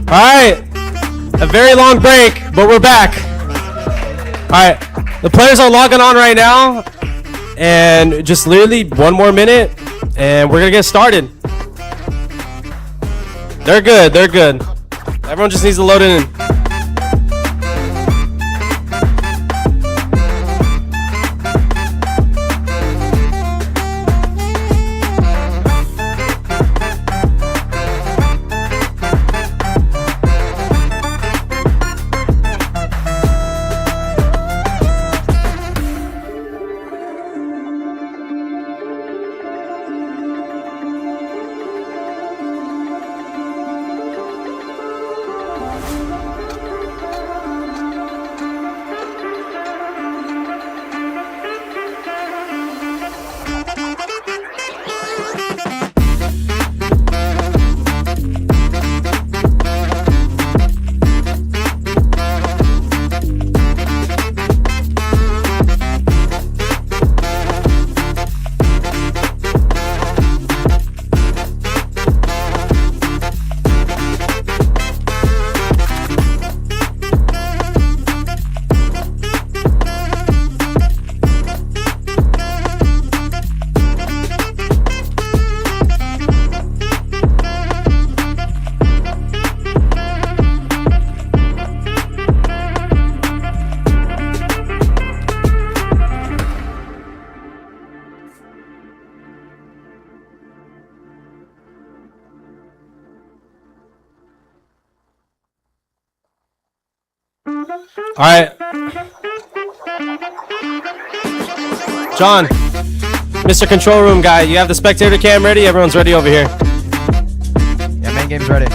All right, a very long break, but we're back. All right, the players are logging on right now, and just literally one more minute, and we're gonna get started. They're good, they're good. Everyone just needs to load in. All right. John, Mr. Control Room guy, you have the spectator cam ready? Everyone's ready over here. Yeah, main game's ready.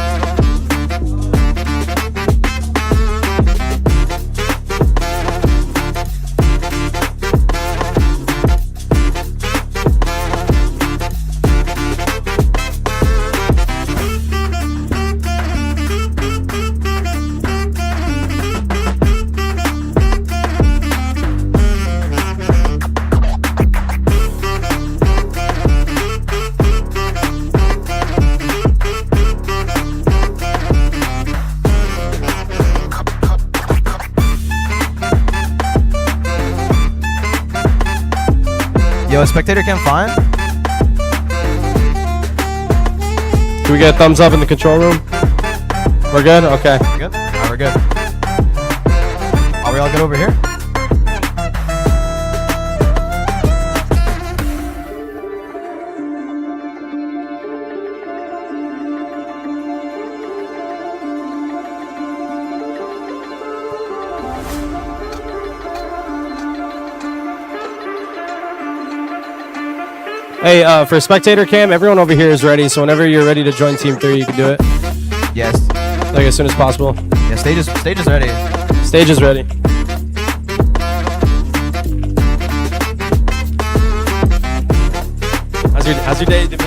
Yo, spectator cam fine? Do we get a thumbs up in the control room? We're good? Okay. Good? Alright, we're good. Are we all good over here? Hey, for spectator cam, everyone over here is ready. So whenever you're ready to join Team 3, you can do it. Yes. Like as soon as possible. Yeah, stage is ready. Stage is ready. How's your day been?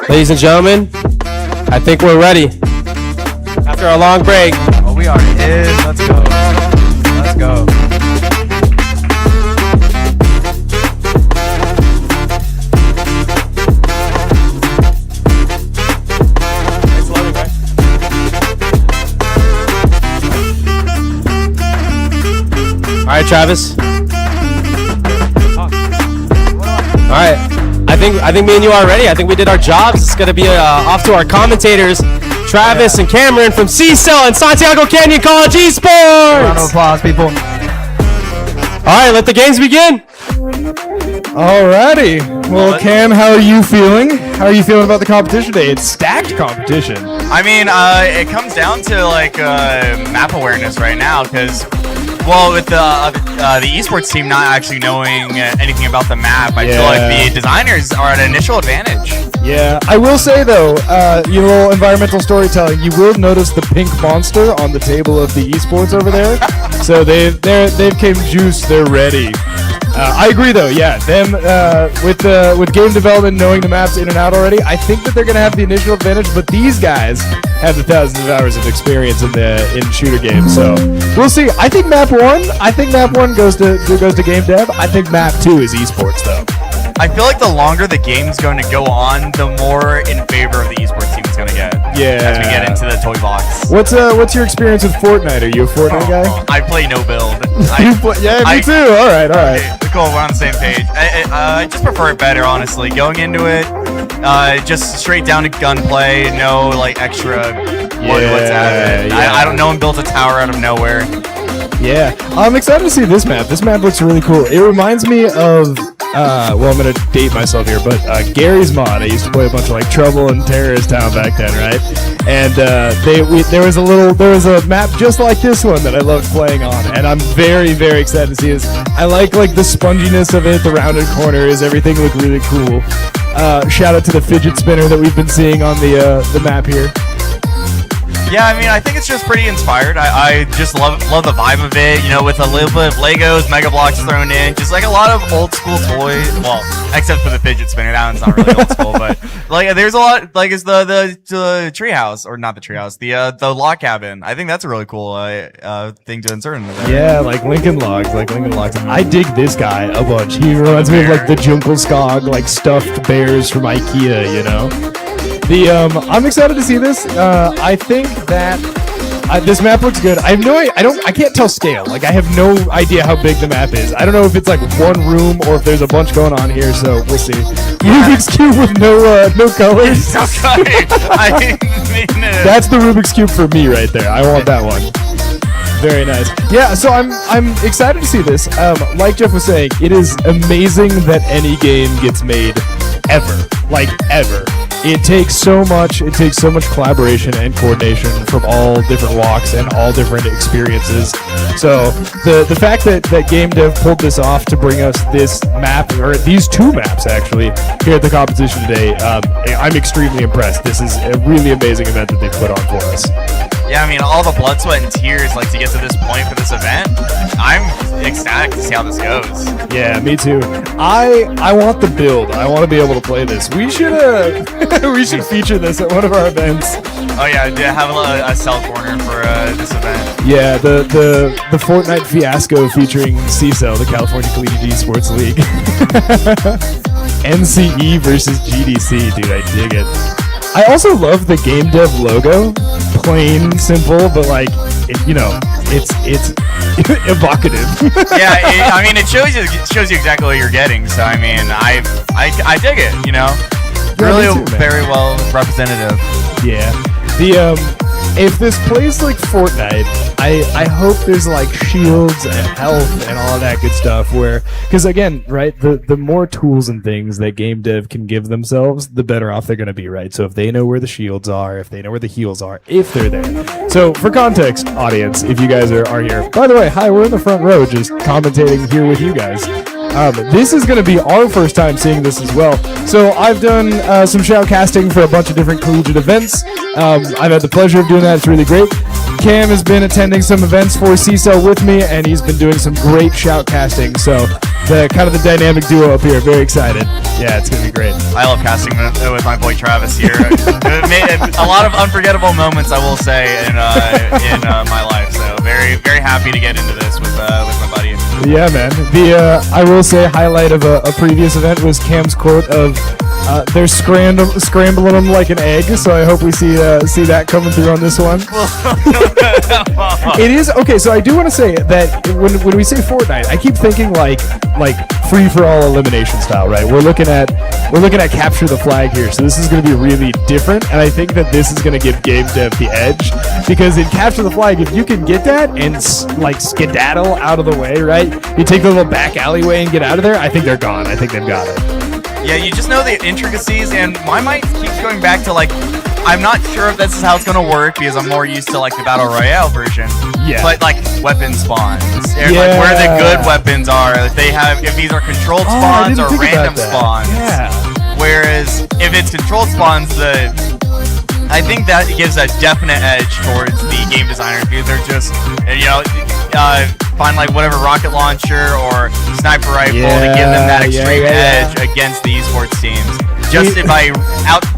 Ladies and gentlemen, I think we're ready. After a long break. Oh, we already is. Let's go. Let's go. It's loading, right? All right, Travis. All right. I think me and you are ready. I think we did our jobs. It's gonna be off to our commentators, Travis and Cameron from C-Cell and Santiago Canyon College Esports. Round of applause, people. All right, let the games begin. Alrighty. Well, Cam, how are you feeling? How are you feeling about the competition today? It's stacked competition. I mean, it comes down to like map awareness right now, because, well, with the esports team not actually knowing anything about the map, I feel like the designers are at an initial advantage. Yeah, I will say though, you know, environmental storytelling. You will notice the pink monster on the table of the esports over there. So they've came juiced. They're ready. I agree though. Yeah, them with game development knowing the maps in and out already. I think that they're gonna have the initial advantage, but these guys have the thousands of hours of experience in shooter games. So we'll see. I think map one goes to game dev. I think map 2 is esports though. I feel like the longer the game's going to go on, the more in favor of the esports team it's going to get. Yeah. As we get into the toy box. What's your experience with Fortnite? Are you a Fortnite guy? I play no build. Me too. All right. Okay, cool, we're on the same page. I just prefer it better, honestly. Going into it, just straight down to gunplay, no like extra what's happening. Yeah. I don't know him built a tower out of nowhere. Yeah, I'm excited to see this map. This map looks really cool. It reminds me of, well, I'm gonna date myself here, but Gary's mod. I used to play a bunch of like Trouble in Terrorist Town back then, right? And there was a map just like this one that I loved playing on, and I'm very, very excited to see this. I like the sponginess of it, the rounded corners, everything looked really cool. Shout out to the fidget spinner that we've been seeing on the map here. Yeah, I mean, I think it's just pretty inspired. I just love the vibe of it, you know, with a little bit of Legos, Mega Bloks thrown in, just like a lot of old school toys. Well, except for the fidget spinner, that one's not really old school, but like there's a lot. Like it's the treehouse, or not the treehouse, the log cabin. I think that's a really cool thing to insert in there. Yeah, like Lincoln Logs, I dig this guy a bunch. He reminds me of like the Junkelskog, like stuffed bears from IKEA, you know. I'm excited to see this. I think that this map looks good. I can't tell scale. Like I have no idea how big the map is. I don't know if it's like one room or if there's a bunch going on here. So we'll see. Rubik's Cube with no colors. I mean, That's the Rubik's Cube for me right there. I want that one. Very nice. Yeah, so I'm excited to see this. Like Jeff was saying, it is amazing that any game gets made ever. Like ever. it takes so much collaboration and coordination from all different walks and all different experiences. So the fact that game dev pulled this off to bring us this map, or these two maps actually, here at the competition today, I'm extremely impressed. This is a really amazing event that they put on for us. Yeah, I mean, all the blood, sweat, and tears, like, to get to this point for this event, I'm ecstatic to see how this goes. Yeah, me too. I want the build. I want to be able to play this. We should we should feature this at one of our events. Oh yeah, have a cell corner for this event. Yeah, the Fortnite fiasco featuring CCEL, the California Collegiate Esports League. NCE versus GDC, dude, I dig it. I also love the game dev logo. Plain, simple, but like, it's evocative. Yeah, I mean, it shows you exactly what you're getting. So I mean, I dig it. Really me too, very well representative. Yeah. If this plays like Fortnite, I hope there's like shields and health and all of that good stuff because again, right, the more tools and things that game dev can give themselves, the better off they're going to be, right? So if they know where the shields are, if they know where the heals are, if they're there. So for context, audience, if you guys are here, by the way, hi, we're in the front row just commentating here with you guys. This is going to be our first time seeing this as well. So I've done some shoutcasting for a bunch of different collegiate events. I've had the pleasure of doing that. It's really great. Cam has been attending some events for CCEL with me, and he's been doing some great shoutcasting. So the dynamic duo up here, very excited. Yeah, it's going to be great. I love casting with my boy Travis here. It made a lot of unforgettable moments, I will say, in my life. So very, very happy to get into this with my buddy. Yeah, man. I will say highlight of a previous event was Cam's quote of they're scrambling them like an egg. So I hope we see that coming through on this one. It is okay. So I do want to say that when we say Fortnite, I keep thinking like free for all elimination style, right? We're looking at capture the flag here. So this is going to be really different, and I think that this is going to give game dev the edge because in capture the flag, if you can get that and like skedaddle out of the way, right? You take the little back alleyway and get out of there. I think they're gone. I think they've got it. Yeah, you just know the intricacies, and my mind keeps going back to like, I'm not sure if this is how it's gonna work because I'm more used to like the battle royale version. Yeah. But like weapon spawns, and like where the good weapons are, if these are controlled spawns or random spawns. Yeah. Whereas if it's controlled spawns, I think that gives a definite edge towards the game designers because they're just, find like whatever rocket launcher or sniper rifle to give them that extreme edge against the esports teams. Just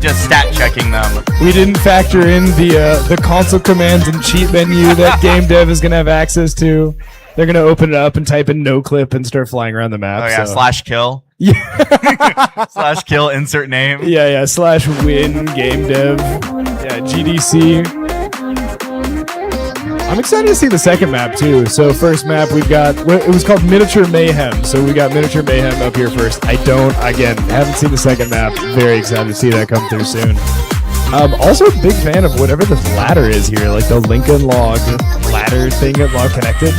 just stat checking them. We didn't factor in the console commands and cheat menu that game dev is gonna have access to. They're gonna open it up and type in no clip and start flying around the map. Oh yeah, so. /kill. Yeah. /kill, insert name. Yeah, /win game dev. Yeah, GDC. I'm excited to see the second map too. So first map we've got, it was called Miniature Mayhem. So we got Miniature Mayhem up here first. Haven't seen the second map. Very excited to see that come through soon. Also a big fan of whatever this ladder is here, like the Lincoln Log ladder thing at Log Connected.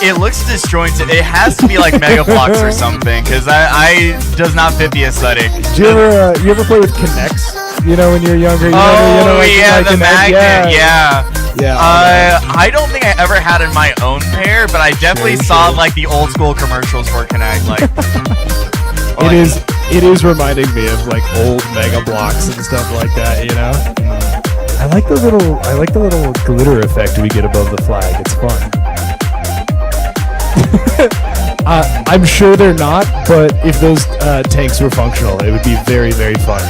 It looks disjointed. It has to be like Mega Blocks or something, because I does not fit the aesthetic. Do you ever play with Kinects? When you're younger. The magnet. Yeah. I don't think I ever had in my own pair, but I definitely saw like the old school commercials for Kinect. Like, it is reminding me of like old Mega Blocks and stuff like that. I like the little glitter effect we get above the flag. It's fun. I'm sure they're not, but if those tanks were functional, it would be very, very fun.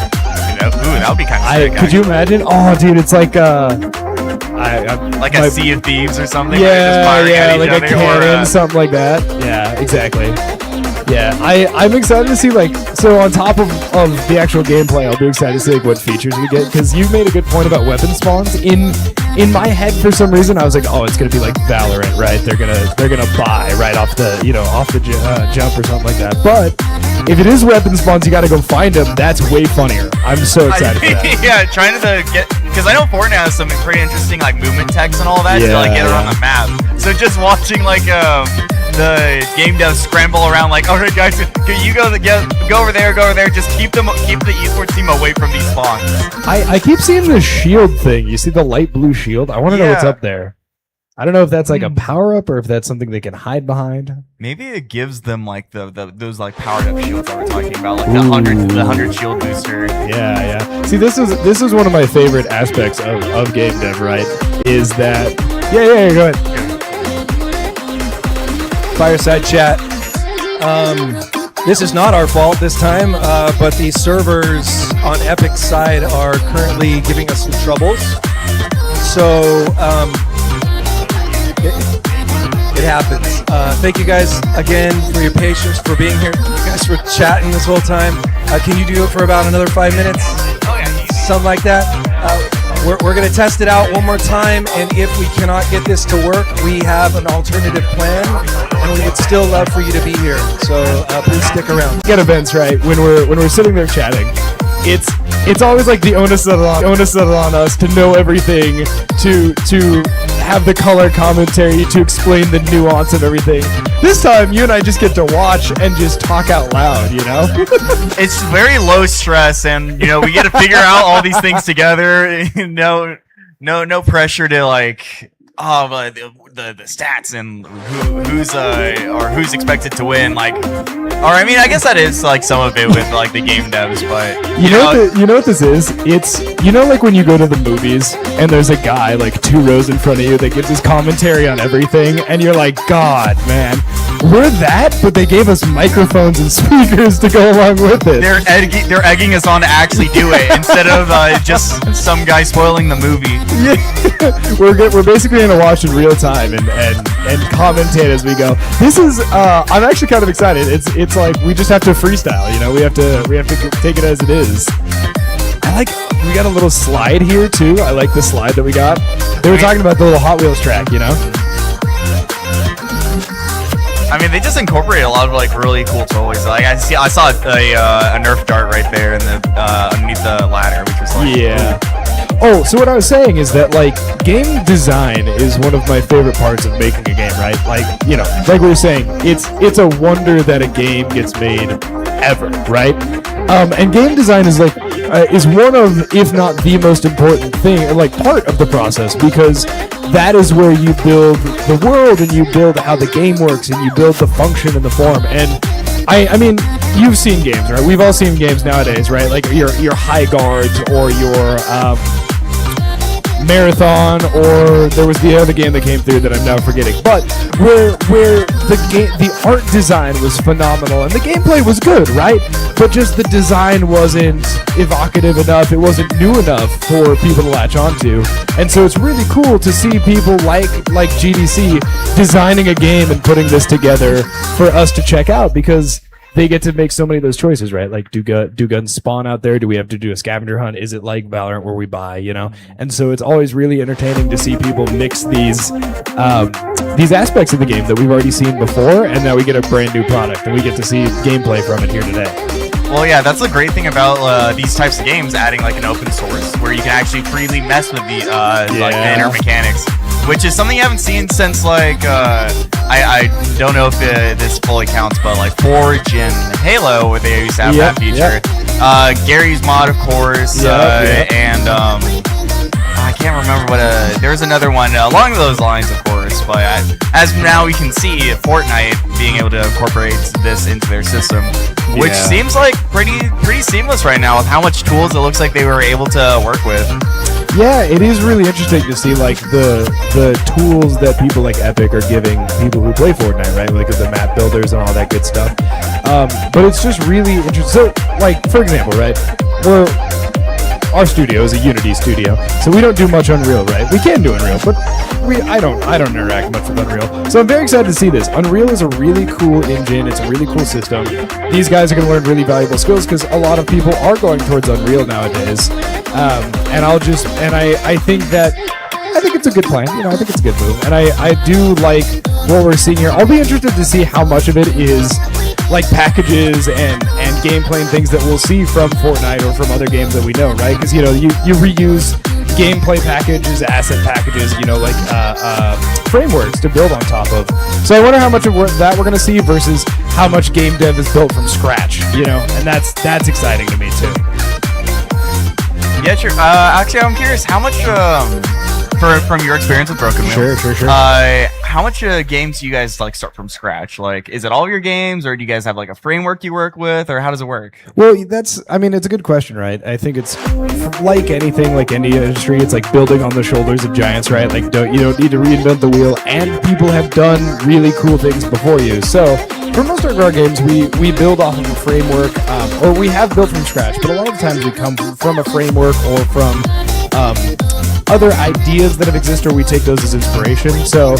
That would be kind of sick. Could you imagine? Oh, dude, it's like a Sea of Thieves or something. Yeah, like a cannon, something like that. Yeah, exactly. Yeah, I'm excited to see so on top of the actual gameplay, I'll be excited to see what features we get because you made a good point about weapon spawns. In my head, for some reason, I was like, oh, it's gonna be like Valorant, right? They're gonna buy right off the jump or something like that. But if it is weapon spawns, you gotta go find them. That's way funnier. I'm so excited for that. Yeah, trying to get, because I know Fortnite has some pretty interesting like movement text and all that to like get it on the map. So just watching like the game devs scramble around like, all right, guys, can you go over there. Just keep the esports team away from these spawns. I keep seeing the shield thing. You see the light blue shield? I want to know what's up there. I don't know if that's like a power up or if that's something they can hide behind. Maybe it gives them like those like powered up shields that we're talking about, like the 100 shield booster. Yeah. See, this is one of my favorite aspects of game dev, right? Is that go ahead. Fireside chat. This is not our fault this time, but the servers on Epic's side are currently giving us some troubles. So it happens. Thank you guys again for your patience, for being here. You guys for chatting this whole time. Can you do it for about another 5 minutes? Oh yeah, something like that. We're going to test it out one more time, and if we cannot get this to work, we have an alternative plan, and we would still love for you to be here. So please stick around. Get events, right? When we're sitting there chatting, it's always like the onus is on us to know everything, to have the color commentary, to explain the nuance of everything. This time, you and I just get to watch and just talk out loud, you know? It's very low stress, and, you know, we get to figure out all these things together. No pressure to, like, the stats and who's expected to win, like, or I mean, I guess that is like some of it with like the game devs, but you know what this is? It's, you know, like when you go to the movies and there's a guy like 2 rows in front of you that gives his commentary on everything, and you're like, God, man, we're that, but they gave us microphones and speakers to go along with it. They're egging us on to actually do it instead of just some guy spoiling the movie. Yeah, we're basically gonna watch in real time and commentate as we go. This is I'm actually kind of excited. It's like we just have to freestyle, you know. We have to take it as it is. We got a little slide here too. I like the slide that we got. They were talking about the little Hot Wheels track, you know. I mean, they just incorporate a lot of like really cool toys. Like I saw a Nerf dart right there in the underneath the ladder, which was like, yeah. Oh, so what I was saying is that, like, game design is one of my favorite parts of making a game, right? Like, you know, like we were saying, it's a wonder that a game gets made ever, right? And game design is like is one of, if not the most important thing, or like part of the process, because that is where you build the world and you build how the game works and you build the function and the form. And I mean, you've seen games, right? We've all seen games nowadays, right? Like your High Guards or your Marathon, or there was the other game that came through that I'm now forgetting. But where the art design was phenomenal and the gameplay was good, right? But just the design wasn't evocative enough. It wasn't new enough for people to latch onto. And so it's really cool to see people like GDC designing a game and putting this together for us to check out, because they get to make so many of those choices, right? Like, do guns spawn out there? Do we have to do a scavenger hunt? Is it like Valorant where we buy, you know? And so it's always really entertaining to see people mix these aspects of the game that we've already seen before, and now we get a brand new product and we get to see gameplay from it here today. Well, yeah, that's the great thing about these types of games, adding like an open source where you can actually freely mess with the like the inner mechanics, which is something you haven't seen since like I don't know if this fully counts, but like Forge and Halo, where they used to have that feature. Gary's mod, of course, and I can't remember what there's another one along those lines, of course. But as now we can see, Fortnite being able to incorporate this into their system, which seems like pretty seamless right now with how much tools it looks like they were able to work with. Yeah, it is really interesting to see like the tools that people like Epic are giving people who play Fortnite, right? Like the map builders and all that good stuff. But it's just really interesting. So, like, for example, right? Our studio is a Unity studio, so we don't do much Unreal, right? We can do Unreal, but I don't interact much with Unreal. So I'm very excited to see this. Unreal is a really cool engine. It's a really cool system. These guys are going to learn really valuable skills because a lot of people are going towards Unreal nowadays. And I think it's a good plan. You know, I think it's a good move. And I do like what we're seeing here. I'll be interested to see how much of it is like packages and gameplay and things that we'll see from Fortnite or from other games that we know, right? Because, you know, you reuse gameplay packages, asset packages, like frameworks to build on top of. So I wonder how much of that we're going to see versus how much game dev is built from scratch, and that's exciting to me too. Yeah, sure. Actually, I'm curious, how much, from your experience with Broken Wheel, Sure. how much games do you guys like start from scratch? Like, is it all your games, or do you guys have like a framework you work with, or how does it work? Well, it's a good question, right? I think it's like anything, like any industry, it's like building on the shoulders of giants, right? Like, you don't need to reinvent the wheel, and people have done really cool things before you. So for most of our games, we build off of a framework, or we have built from scratch, but a lot of times we come from a framework or from other ideas that have existed, or we take those as inspiration. So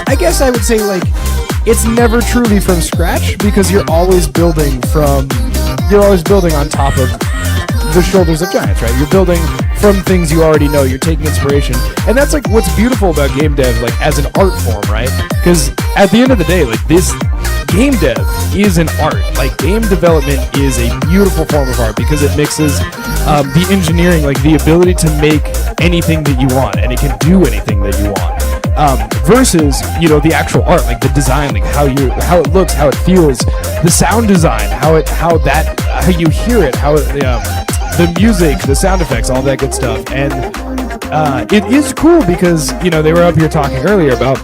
I guess I would say, like, it's never truly from scratch, because you're always building on top of the shoulders of giants, right? You're building from things you already know. You're taking inspiration, and that's like what's beautiful about game dev, like as an art form, right? Because at the end of the day, like, this game dev is an art. Like, game development is a beautiful form of art because it mixes the engineering, like the ability to make anything that you want, and it can do anything that you want. Versus, the actual art, like the design, like how it looks, how it feels, the sound design, how you hear it, the music, the sound effects, all that good stuff. And it is cool because, they were up here talking earlier about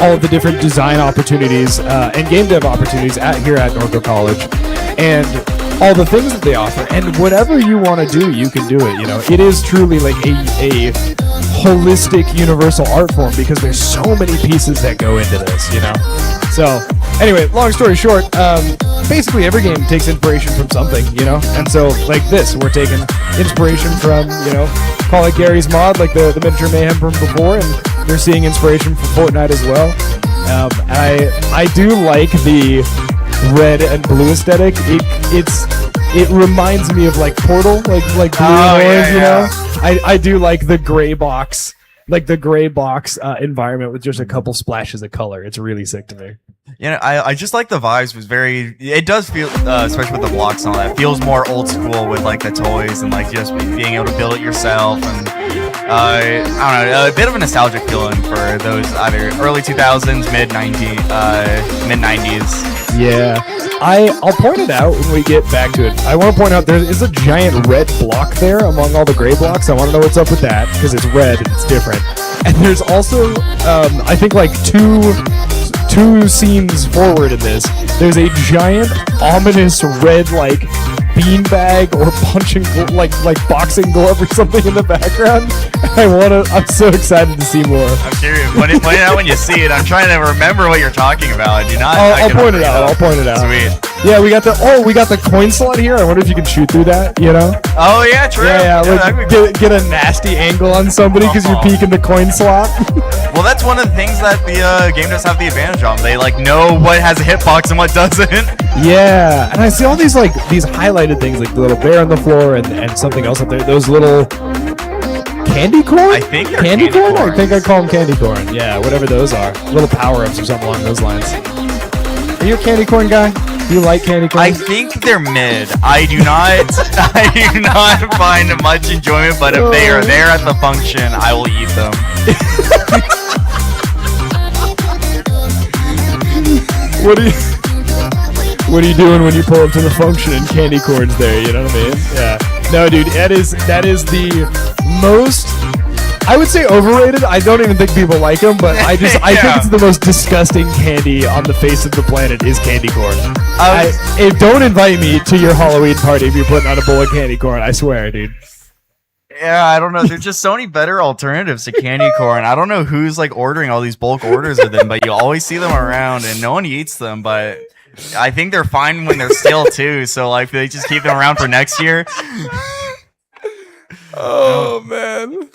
all of the different design opportunities and game dev opportunities here at Norco College, and all the things that they offer. And whatever you want to do, you can do it. It is truly like a holistic universal art form, because there's so many pieces that go into this. So anyway, long story short, basically every game takes inspiration from something, and so like this, we're taking inspiration from, call it Gary's Mod, like the Miniature Mayhem from before, and they're seeing inspiration from Fortnite as well. I do like the red and blue aesthetic. It reminds me of like Portal, like blue and orange, I do like the gray box, environment with just a couple splashes of color. It's really sick to me. I just like the vibes. It does feel, especially with the blocks and all that, feels more old school with like the toys and like just being able to build it yourself. And I don't know, a bit of a nostalgic feeling for those either early 2000s, mid 90s. Yeah, I'll point it out when we get back to it. I want to point out there is a giant red block there among all the gray blocks. I want to know what's up with that, because it's red and it's different. And there's also, I think, like two scenes forward in this, there's a giant ominous red like beanbag or punching like boxing glove or something in the background. I'm so excited to see more. I'm curious. Point it out when you see it. I'm trying to remember what you're talking about. I'll point it out. Sweet. Yeah, we got the coin slot here. I wonder if you can shoot through that, Oh yeah, true. Yeah, like get a nasty angle on somebody because you're peeking the coin slot. Well, that's one of the things that the game does have the advantage on. They like know what has a hitbox and what doesn't. Yeah, and I see all these these highlighted things, like the little bear on the floor and something else up there. Those little candy corn? I think they're candy corn. corns. I think I call them candy corn. Yeah, whatever those are. Little power-ups or something along those lines. Are you a candy corn guy? Do you like candy corn? I think they're mid. I do not find much enjoyment, but if they are there at the function, I will eat them. What are you doing when you pull up to the function and candy corn's there? You know what I mean? Yeah. No, dude, that is the most, I would say, overrated. I don't even think people like them, but I think it's the most disgusting candy on the face of the planet is candy corn. Don't invite me to your Halloween party if you're putting on a bowl of candy corn. I swear, dude. Yeah, I don't know. There's just so many better alternatives to candy corn. I don't know who's like ordering all these bulk orders of them, but you always see them around and no one eats them. But I think they're fine when they're stale too. So like they just keep them around for next year. Oh man.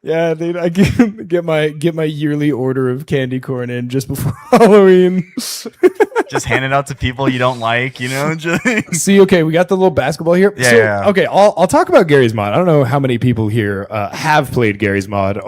Yeah, dude, I get my yearly order of candy corn in just before Halloween. Just hand it out to people you don't like, you know? See, okay, we got the little basketball here. Yeah, So, yeah. okay, I'll talk about Gary's Mod. I don't know how many people here have played Gary's Mod,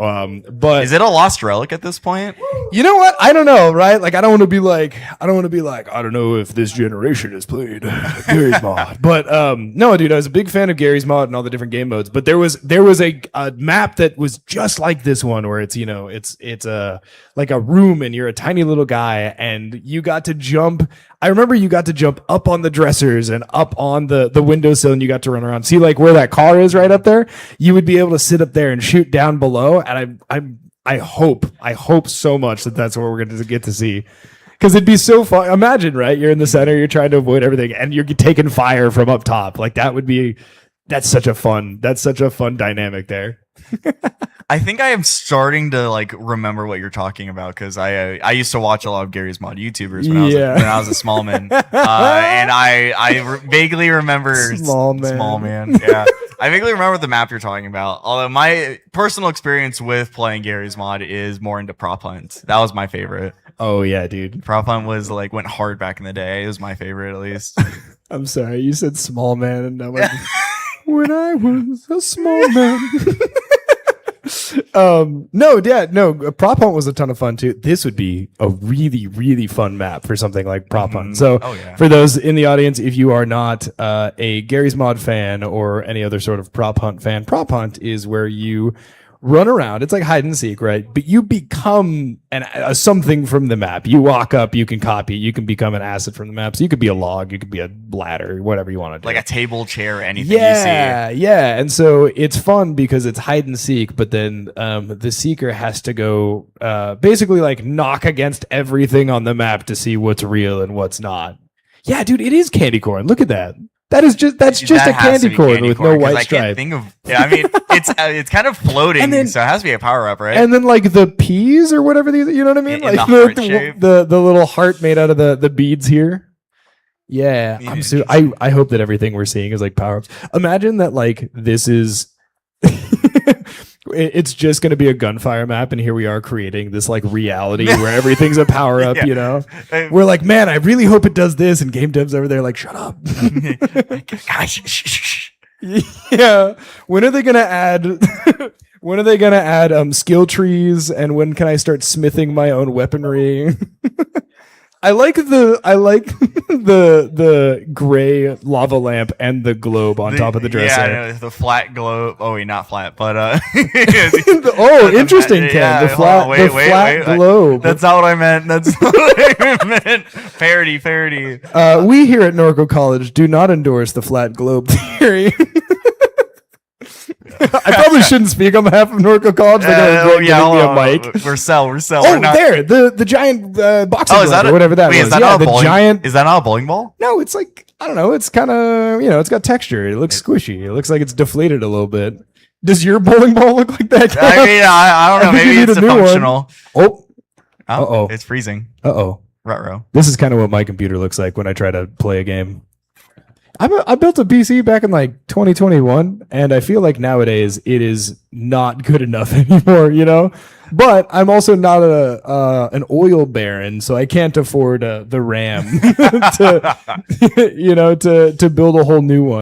but Is it a lost relic at this point? you know what? I don't know, right? Like, I don't want to be like, I don't know if this generation has played Gary's Mod, but no, dude, I was a big fan of Gary's Mod and all the different game modes. But there was a map that was just like this one, where it's it's a like a room and you're a tiny little guy and you got to jump. I remember you got to jump up on the dressers and up on the windowsill, and you got to run around. See, like where that car is right up there, you would be able to sit up there and shoot down below. And I hope so much that that's what we're going to get to see. Because it'd be so fun. Imagine, right? You're in the center, you're trying to avoid everything, and you're taking fire from up top. Like that's such a fun dynamic there. I think I am starting to like remember what you're talking about, because I used to watch a lot of Gary's Mod YouTubers when I was a small man, and I vaguely remember Small man. Yeah, I vaguely remember the map you're talking about. Although my personal experience with playing Gary's Mod is more into Prop Hunt. That was my favorite. Oh yeah, dude. Prop Hunt was like went hard back in the day. It was my favorite, at least. I'm sorry, you said small man, and I'm like, when I was a small man. No, Prop Hunt was a ton of fun too. This would be a really, really fun map for something like Prop Hunt. So for those in the audience, if you are not a Gary's Mod fan or any other sort of Prop Hunt fan, Prop Hunt is where you run around. It's like hide and seek, right? But you become something from the map. You walk up, you can copy, you can become an asset from the map. So you could be a log, you could be a ladder, whatever you want to do. Like a table, chair, anything you see. Yeah. And so it's fun because it's hide and seek, but then the seeker has to go basically like knock against everything on the map to see what's real and what's not. Yeah, dude, it is candy corn. Look at that. That's just a candy corn with no white stripe. It's kind of floating, so it has to be a power up, right? And then like the peas or whatever these, you know what I mean? In Like the the little heart made out of the beads here. Yeah, I hope that everything we're seeing is like power ups. Imagine that like this is. It's just going to be a gunfire map, and here we are creating this like reality where everything's a power up. You know, we're like, man, I really hope it does this, and game devs over there like, shut up. Gosh, Yeah, when are they going to add? When are they going to add skill trees? And when can I start smithing my own weaponry? I like the gray lava lamp and the globe on top of the dresser. Yeah, the flat globe. Oh, wait, not flat, but interesting, Ken. The flat globe. That's not what I meant. That's not what I meant. Parody. We here at Norco College do not endorse the flat globe theory. I probably shouldn't speak on behalf of Norco College. They're going to give me a mic. We're sell. Oh, there, the giant boxing glove or whatever that was. Is that not a bowling? Is that not a bowling ball? No, it's like, I don't know. It's kind of, it's got texture. It looks squishy. It looks like it's deflated a little bit. Does your bowling ball look like that? I mean, I don't know. Maybe it's functional. Oh, it's freezing. Ruh-roh. This is kind of what my computer looks like when I try to play a game. I built a PC back in like 2021, and I feel like nowadays it is not good enough anymore, But I'm also not an oil baron, so I can't afford the RAM to build a whole new one.